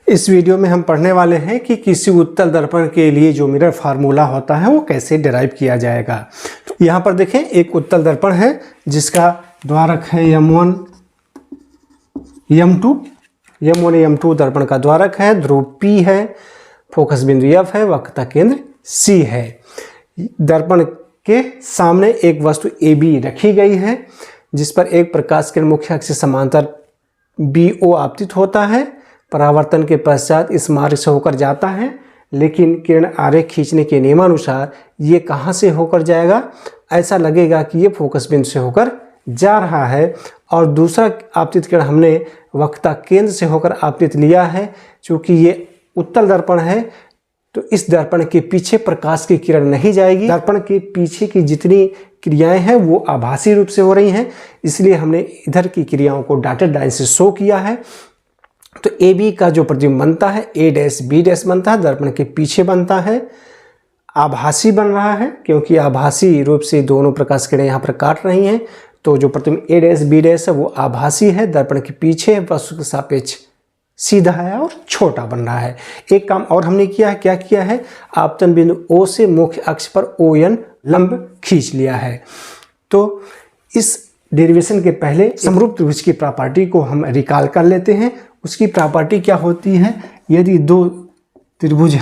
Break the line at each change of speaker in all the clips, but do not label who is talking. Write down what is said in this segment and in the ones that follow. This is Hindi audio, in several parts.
इस वीडियो में हम पढ़ने वाले हैं कि किसी उत्तल दर्पण के लिए जो मिरर फार्मूला होता है वो कैसे डिराइव किया जाएगा। तो यहाँ पर देखें, एक उत्तल दर्पण है जिसका द्वारक है M1, M2, M1 M2 दर्पण का द्वारक है, ध्रुव P है, फोकस बिंदु F है, वक्रता केंद्र C है। दर्पण के सामने एक वस्तु AB रखी गई है जिस पर एक प्रकाश किरण मुख्य अक्ष से समांतर BO आपतित होता है। परावर्तन के पश्चात इस मार्ग से होकर जाता है, लेकिन किरण आरेख खींचने के नियमानुसार ये कहाँ से होकर जाएगा, ऐसा लगेगा कि ये फोकस बिंदु से होकर जा रहा है। और दूसरा आपतित किरण हमने वक्रता केंद्र से होकर आपतित लिया है। चूँकि ये उत्तल दर्पण है तो इस दर्पण के पीछे प्रकाश की किरण नहीं जाएगी। दर्पण के पीछे की जितनी क्रियाएं हैं वो आभासी रूप से हो रही हैं, इसलिए हमने इधर की क्रियाओं को डॉटेड लाइन से शो किया है। तो ए बी का जो प्रतिबिंब बनता है ए डैश बी डैश बनता है, दर्पण के पीछे बनता है, आभासी बन रहा है क्योंकि आभासी रूप से दोनों प्रकाश किरणें यहाँ पर काट रही हैं। तो जो प्रतिबिंब ए डैश बी डैश है वो आभासी है, दर्पण के पीछे वस्तु के सापेक्ष सीधा है और छोटा बन रहा है। एक काम और हमने किया है, क्या किया है, आपतन बिंदु O से मुख्य अक्ष पर ON लंब खींच लिया है। तो इस डेरिवेशन के पहले समरूप त्रिभुज की प्रॉपर्टी को हम रिकॉल कर लेते हैं। उसकी प्रॉपर्टी क्या होती है, यदि दो त्रिभुज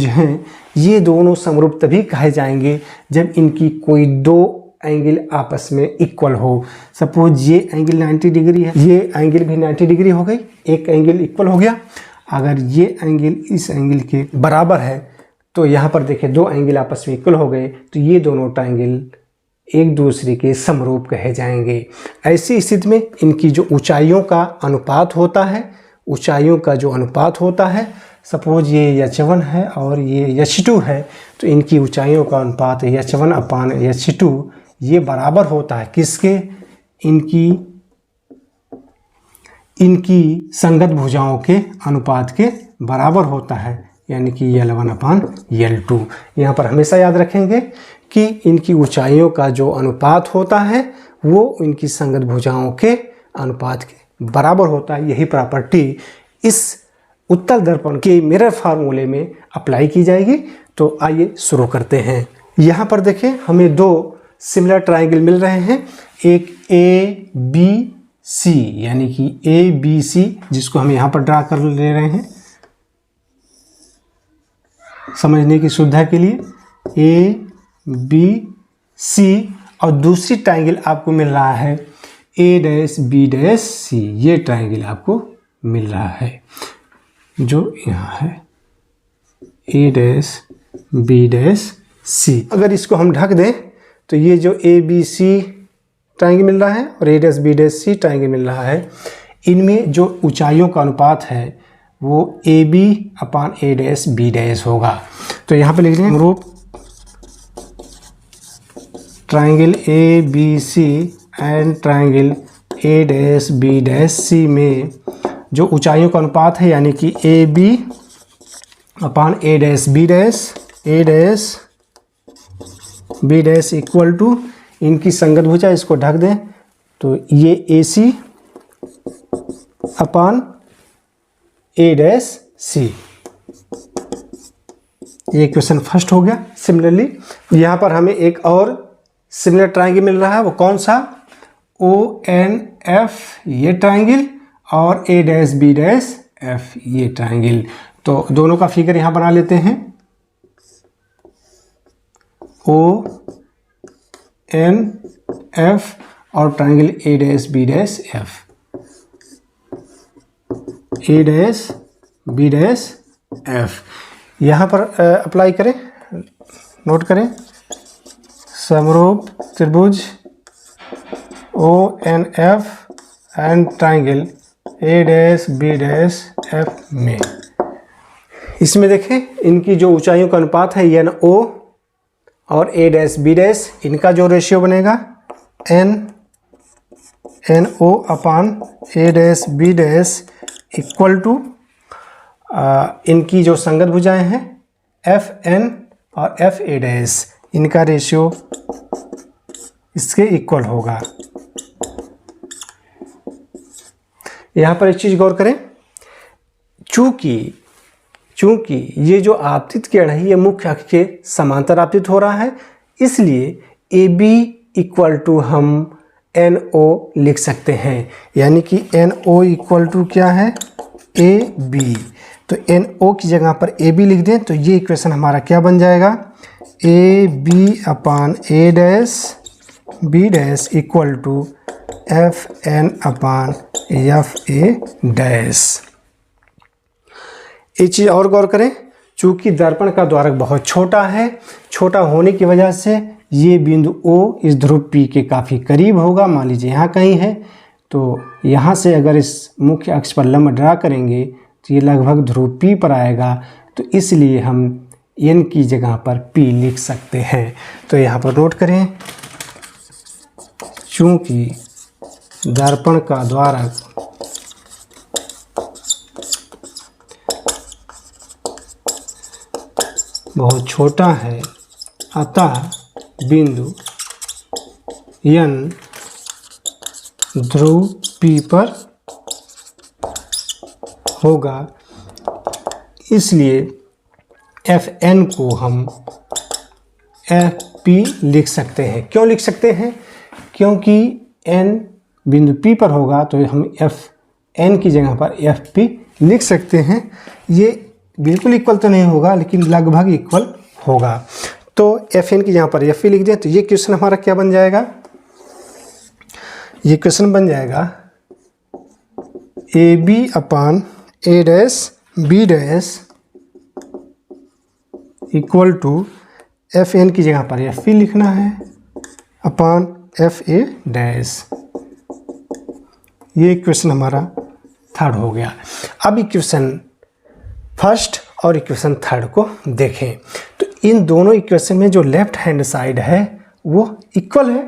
हैं ये दोनों समरूप तभी कहे जाएंगे जब इनकी कोई दो एंगल आपस में इक्वल हो। सपोज ये एंगल 90 डिग्री है, ये एंगल भी 90 डिग्री हो गई, एक एंगल इक्वल हो गया। अगर ये एंगल इस एंगल के बराबर है तो यहाँ पर देखिए दो एंगल आपस में इक्वल हो गए, तो ये दोनों ट्रायंगल एक दूसरे के समरूप कहे जाएंगे। ऐसी स्थिति में इनकी जो ऊंचाइयों का अनुपात होता है, सपोज ये H1 है और ये H2 है, तो इनकी ऊंचाइयों का अनुपात H1/H2 ये बराबर होता है किसके, इनकी संगत भुजाओं के अनुपात के बराबर होता है, यानी कि L1/L2। यहाँ पर हमेशा याद रखेंगे कि इनकी ऊंचाइयों का जो अनुपात होता है वो इनकी संगत भुजाओं के अनुपात के बराबर होता है। यही प्रॉपर्टी इस उत्तल दर्पण के मिरर फार्मूले में अप्लाई की जाएगी। तो आइए शुरू करते हैं। यहाँ पर देखें, हमें दो सिमिलर ट्रायंगल मिल रहे हैं, एक ABC यानी कि ABC, जिसको हम यहाँ पर ड्रा कर ले रहे हैं समझने की सुविधा के लिए, ABC, और दूसरी ट्रायंगल आपको मिल रहा है A'/B'/C। ये ट्रायंगल आपको मिल रहा है जो यहाँ है A'/B'/C। अगर इसको हम ढक दें तो ये जो ABC ट्रायंगल मिल रहा है और A'/B'/C ट्रायंगल मिल रहा है, इनमें जो ऊंचाइयों का अनुपात है वो AB/A'/B' होगा। तो यहाँ पे लिख लें समरूप triangle ABC and triangle A'/B'/C में जो ऊंचाइयों का अनुपात है, यानी कि AB/A'/B' इक्वल टू इनकी संगत भुजा, इसको ढक दें तो ये AC/A'/C। ये क्वेश्चन फर्स्ट हो गया। सिमिलरली यहाँ पर हमें एक और सिमिलर ट्रायंगल मिल रहा है, वो कौन सा, ONF ये ट्रायंगल और A'/B'/F ये ट्रायंगल। तो दोनों का फिगर यहाँ बना लेते हैं, ONF और ट्रायंगल A'/B'/F, A'/B'/F। यहाँ पर अप्लाई करें, नोट करें, समरूप त्रिभुज ONF एंड ट्रायंगल A'/B'/F में, इसमें देखें इनकी जो ऊंचाइयों का अनुपात है NO और A'/B', इनका जो रेशियो बनेगा NO/A'/B' इक्वल टू इनकी जो संगत भुजाएं हैं एफ एन और एफ ए डैश इनका रेशियो इसके इक्वल होगा। यहाँ पर एक चीज़ गौर करें, चूंकि ये जो आपतित किरण है ये मुख्य अक्ष के समांतर आपतित हो रहा है, इसलिए ए बी इक्वल टू हम एन ओ लिख सकते हैं। यानी कि एन ओ इक्वल टू क्या है, ए बी। तो एन ओ की जगह पर ए बी लिख दें तो ये इक्वेशन हमारा क्या बन जाएगा, A B upon A dash B dash equal to F N upon F A dash. एक चीज़ और गौर करें, चूंकि दर्पण का द्वारक बहुत छोटा है, छोटा होने की वजह से ये बिंदु O इस ध्रुव P के काफ़ी करीब होगा। मान लीजिए यहाँ कहीं है, तो यहाँ से अगर इस मुख्य अक्ष पर लंब ड्रा करेंगे तो ये लगभग ध्रुव P पर आएगा। तो इसलिए हम N की जगह पर P लिख सकते हैं। तो यहाँ पर नोट करें, चूँकि दर्पण का द्वारक बहुत छोटा है, अतः बिंदु N ध्रुव P पर होगा। इसलिए Fn को हम Fp लिख सकते हैं। क्यों लिख सकते हैं? क्योंकि n बिंदु P पर होगा तो हम Fn की जगह पर Fp लिख सकते हैं। ये बिल्कुल इक्वल तो नहीं होगा, लेकिन लगभग इक्वल होगा। तो Fn की जगह पर Fp लिख दें तो ये क्वेश्चन हमारा क्या बन जाएगा, ये क्वेश्चन बन जाएगा A B upon A dash B dash equal to Fn की जगह पर Fp लिखना है अपान Fa डैश। ये इक्वेशन हमारा थर्ड हो गया। अब इक्वेशन फर्स्ट और इक्वेशन थर्ड को देखें तो इन दोनों इक्वेशन में जो लेफ्ट हैंड साइड है वो इक्वल है।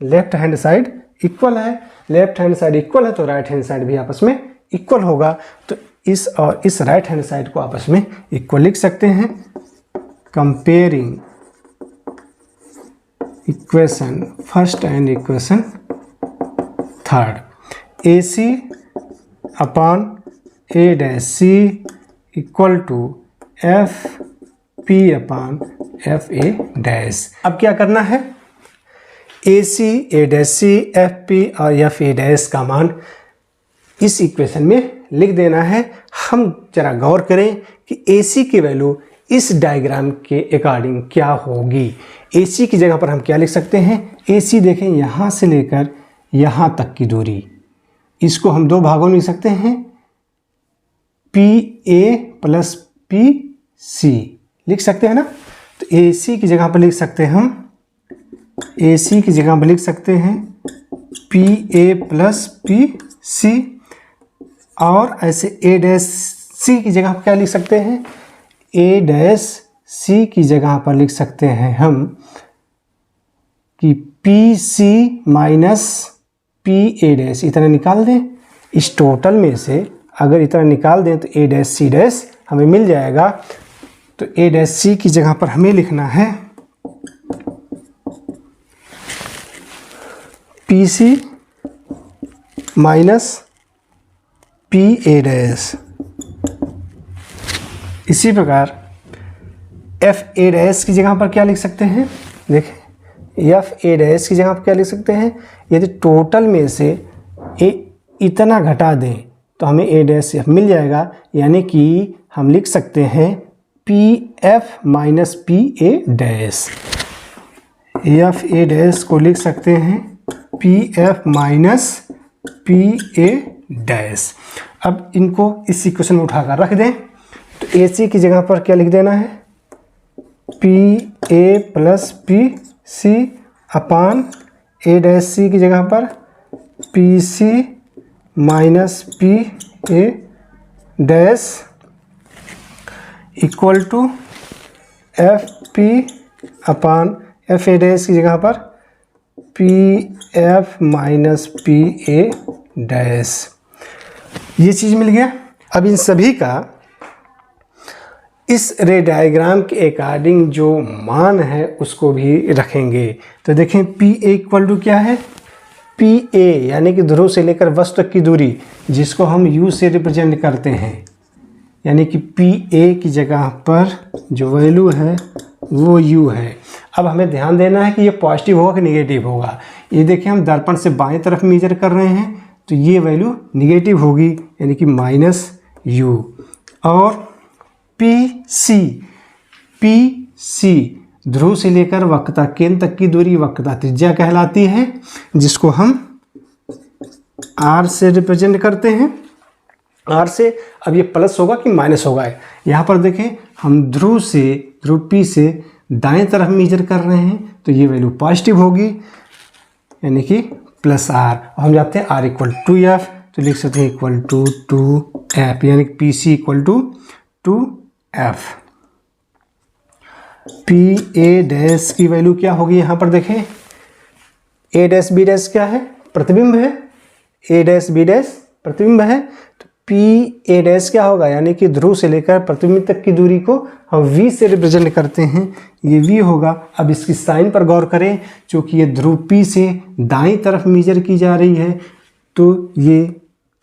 लेफ्ट हैंड साइड इक्वल है, लेफ्ट हैंड साइड इक्वल है तो राइट हैंड साइड भी आपस में इक्वल होगा। तो इस और इस राइट हैंड साइड को आपस में इक्वल लिख सकते हैं। Comparing equation first and equation third, A C upon A dash C equal to F P upon F A dash. अब क्या करना है, A C A dash C F P और एफ ए डैश का मान इस इक्वेशन में लिख देना है। हम जरा गौर करें कि ए सी की वैल्यू इस डायग्राम के अकॉर्डिंग क्या होगी। ए सी की जगह पर हम क्या लिख सकते हैं, ए सी देखें यहाँ से लेकर यहाँ तक की दूरी, इसको हम दो भागों में लिख सकते हैं, P A plus P C लिख सकते हैं ना। तो ए सी की जगह पर लिख सकते हैं हम, ए सी की जगह पर लिख सकते हैं P A plus P C, और ऐसे ए डैश सी की जगह पर क्या लिख सकते हैं, ए डैश सी की जगह पर लिख सकते हैं हम कि P C minus P A dash. इतना निकाल दें, इस टोटल में से अगर इतना निकाल दें तो ए डैश सी डैश हमें मिल जाएगा। तो ए डैश सी की जगह पर हमें लिखना है P C minus P A dash. इसी प्रकार एफ ए डैश की जगह पर क्या लिख सकते हैं, देखें एफ ए डैश की जगह पर क्या लिख सकते हैं, यदि टोटल में से ए इतना घटा दें तो हमें ए डैश मिल जाएगा। यानी कि हम लिख सकते हैं P F minus P A dash. F A dash को लिख सकते हैं P F minus P A dash. अब इनको इस इक्वेशन में उठाकर रख दें तो ए सी की जगह पर क्या लिख देना है, P A plus P C upon A dash C की जगह पर P C minus P A dash equal to F P upon F A dash की जगह पर P F minus P A dash. ये चीज़ मिल गया। अब इन सभी का इस रे डायग्राम के अकॉर्डिंग जो मान है उसको भी रखेंगे। तो देखें पी ए इक्वल टू क्या है, पी ए यानी कि ध्रुव से लेकर वस्तु तक की दूरी, जिसको हम यू से रिप्रेजेंट करते हैं, यानी कि पी ए की जगह पर जो वैल्यू है वो यू है। अब हमें ध्यान देना है कि ये पॉजिटिव होगा कि निगेटिव होगा। ये देखिए हम दर्पण से बाएं तरफ मेजर कर रहे हैं तो ये वैल्यू निगेटिव होगी, यानी कि माइनस यू। और पी सी ध्रुव से लेकर वक्रता केंद्र तक की दूरी वक्रता त्रिज्या कहलाती है, जिसको हम आर से रिप्रेजेंट करते हैं। आर से अब ये प्लस होगा कि माइनस होगा, यहाँ पर देखें हम ध्रुव पी से दाएं तरफ मेजर कर रहे हैं तो ये वैल्यू पॉजिटिव होगी, यानी कि प्लस आर। हम जाते हैं आर इक्वल टू एफ, तो लिख सकते हैं इक्वल टू एफ, यानी कि P C equal to F. P A dash की वैल्यू क्या होगी, यहाँ पर देखें ए डैश बी डैश क्या है, प्रतिबिंब है, ए डैश बी डैश प्रतिबिंब है। तो पी ए डैश क्या होगा, यानी कि ध्रुव से लेकर प्रतिबिंब तक की दूरी को हम वी से रिप्रेजेंट करते हैं, ये वी होगा। अब इसकी साइन पर गौर करें, क्योंकि ये ध्रुव पी से दाईं तरफ मेजर की जा रही है तो ये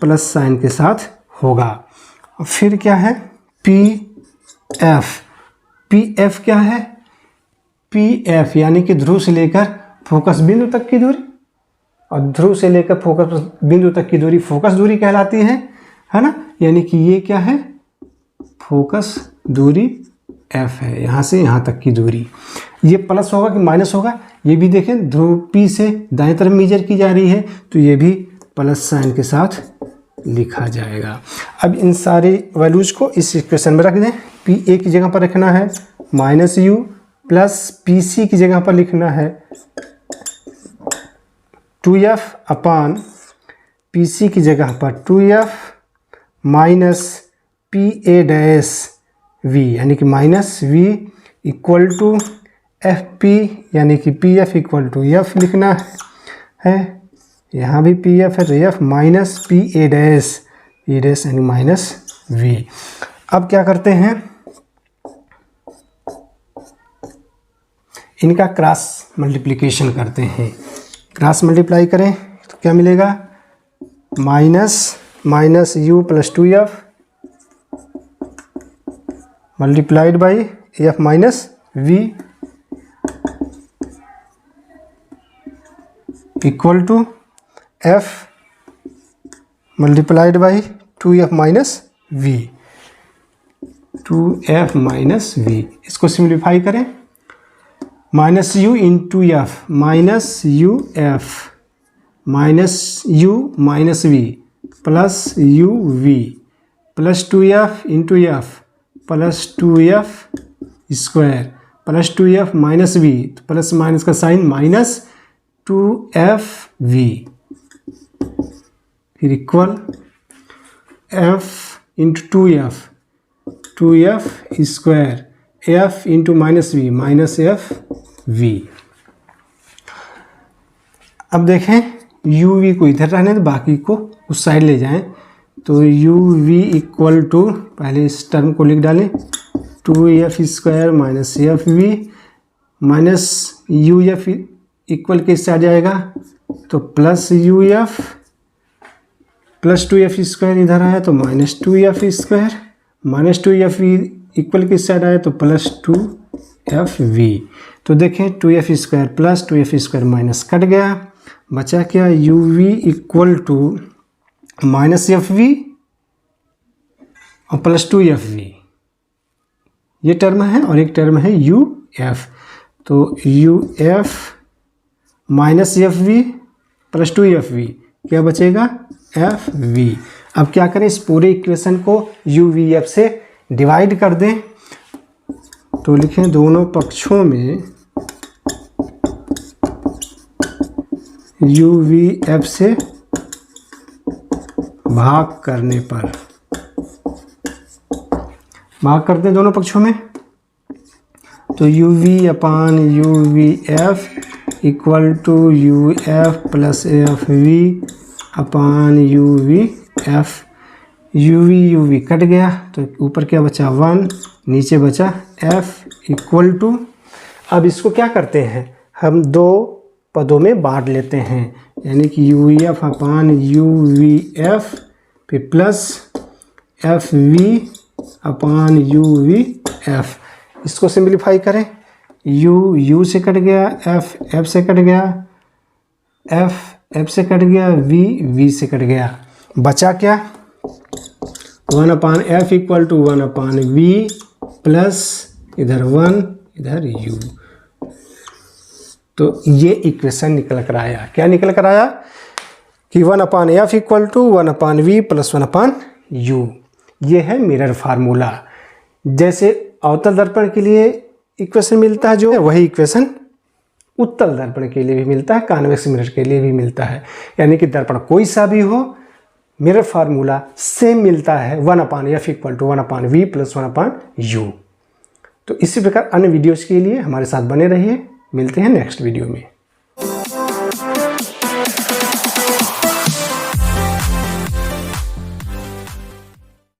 प्लस साइन के साथ होगा। और फिर क्या है पी एफ क्या है, पी एफ यानी कि ध्रुव से लेकर फोकस बिंदु तक की दूरी, और ध्रुव से लेकर फोकस बिंदु तक की दूरी फोकस दूरी कहलाती है ना। यानी कि ये क्या है, फोकस दूरी एफ है, यहाँ से यहाँ तक की दूरी। ये प्लस होगा कि माइनस होगा, ये भी देखें ध्रुव पी से दाएं तरफ मेजर की जा रही है तो ये भी प्लस साइन के साथ लिखा जाएगा। अब इन सारे वैल्यूज को इस इक्वेशन में रख दें। पी ए की जगह पर रखना है minus U, plus P C की जगह पर लिखना है 2f अपान पी सी की जगह पर 2f minus P A dash V, यानी कि minus V equal to F P, यानी कि P F equal to F लिखना है। यहाँ भी पी एफ है तो F minus P A dash यानी माइनस वी। अब क्या करते हैं, इनका क्रॉस मल्टीप्लिकेशन करते हैं। क्रॉस मल्टीप्लाई करें तो क्या मिलेगा, minus U plus 2f multiplied by F minus V equal to F multiplied by 2f minus V, 2f minus V. इसको सिम्प्लीफाई करें, minus U into F minus U F minus U minus V plus U V plus 2f into F plus 2f square plus 2f minus V, plus minus का साइन माइनस 2f वी, फिर equal f into 2f square f into minus F we. अब देखें यू वी को इधर रहने तो बाकी को उस साइड ले जाएं, तो यू वी इक्वल टू पहले इस टर्म को लिख डालें 2f square minus F V minus U F equal के इससे आ जाएगा तो plus U F plus 2f square इधर आया तो minus 2f square minus 2f equal के साइड आया तो प्लस 2f वी। तो देखें 2f square plus 2f square minus cut गया, बचा क्या U V equal to minus F V और प्लस 2f वी, ये टर्म है और एक टर्म है यू एफ, तो U F minus F V plus 2f V, क्या बचेगा एफ वी। अब क्या करें, इस पूरे इक्वेशन को यू वी एफ से डिवाइड कर दें, तो लिखें दोनों पक्षों में यू वी एफ से भाग करने पर, भाग करते हैं दोनों पक्षों में, तो U V upon U V F equal to U F plus F V upon U V F, U V cut गया तो ऊपर क्या बचा 1, नीचे बचा F इक्वल टू, अब इसको क्या करते हैं हम दो पदों में बांट लेते हैं, यानी कि U V F upon U V F फिर plus F V upon U V F. इसको सिंप्लीफाई करें, यू से कट गया, एफ से कट गया, एफ से कट गया, वी से कट गया, बचा क्या 1 upon F equal to 1 upon V plus इधर 1 इधर यू। तो ये इक्वेशन निकल कर आया, क्या निकल कर आया कि 1 upon F equal to 1 upon V plus 1 upon U. ये है मिरर फार्मूला। जैसे अवतल दर्पण के लिए इक्वेशन मिलता है जो है, वही इक्वेशन उत्तल दर्पण के लिए भी मिलता है, कॉन्वेक्स मिरर के लिए भी मिलता है। यानी कि दर्पण कोई सा भी हो, मिरर फार्मूला सेम मिलता है 1 upon F equal to 1 upon V plus 1 upon U. तो इसी प्रकार अन्य वीडियोज़ के लिए हमारे साथ बने रहिए। मिलते हैं नेक्स्ट वीडियो में।